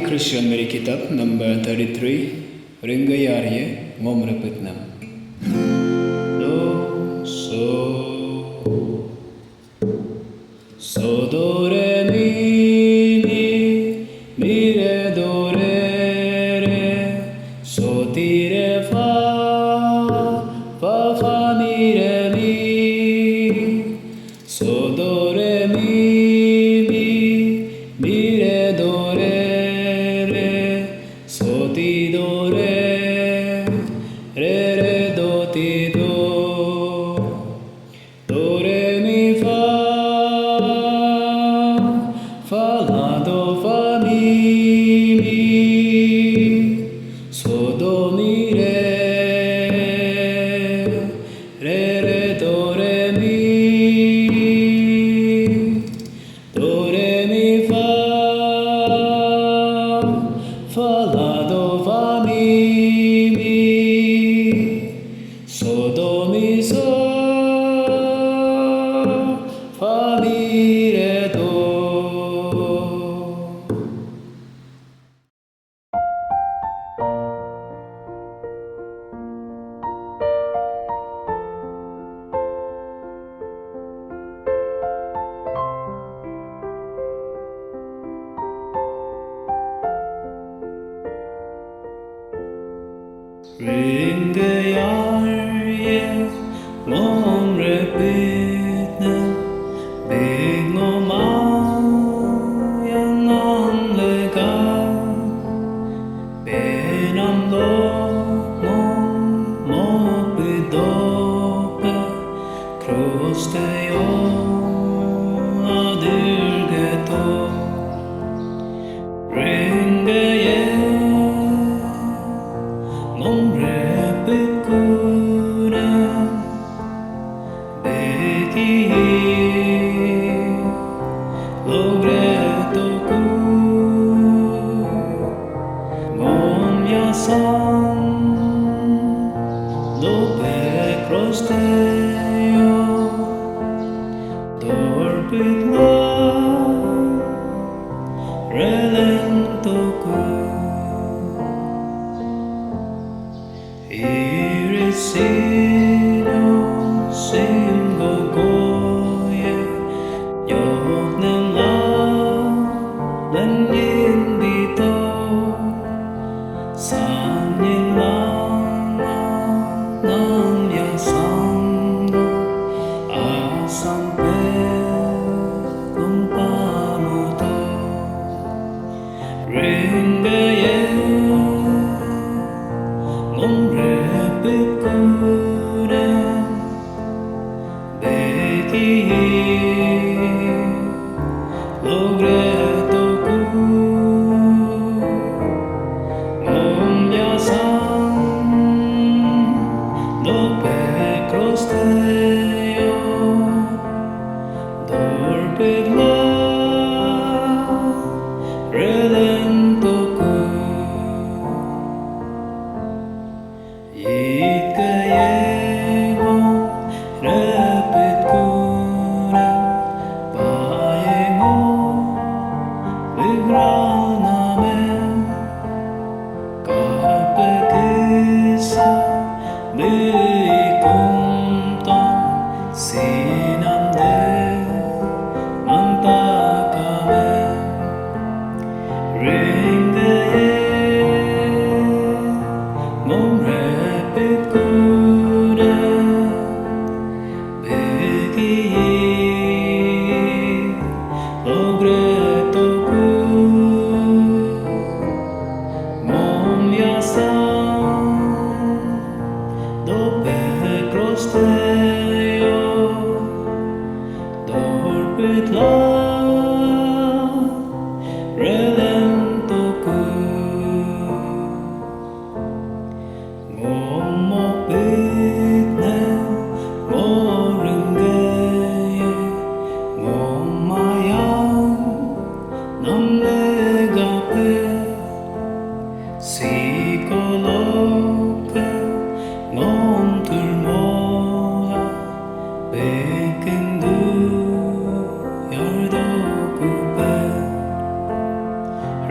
Kristian Miri Kitab number 33, Ringge yarye, ngom repitnem. So do re mi re do re, so ti re fa mi re mi, so do re mi re do re, so ti do re do ti do re mi fa la do fa mi, so do mi re do re mi fa la do fa mi, so do mi so fa mi re do. Ringge yarye, ngom repitnem, ngom yang lega, benam lo Mibomname, krosteo adirgeto. Ringge ngom repitnem, logreto ngom yasan, ludope krosteo, repitnem, relentoku. Irisino singo goye, yoknem la lenyin bito, sanyin nam yasando, asampe kumpamuto. Ringge ngom repitnem, logreto ngom yasan, ludope krosteo, relentoku.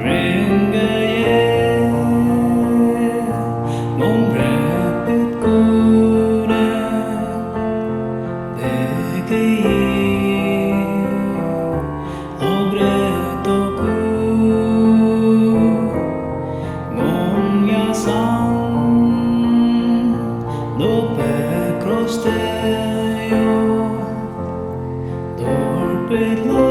Ring stereo, dorpet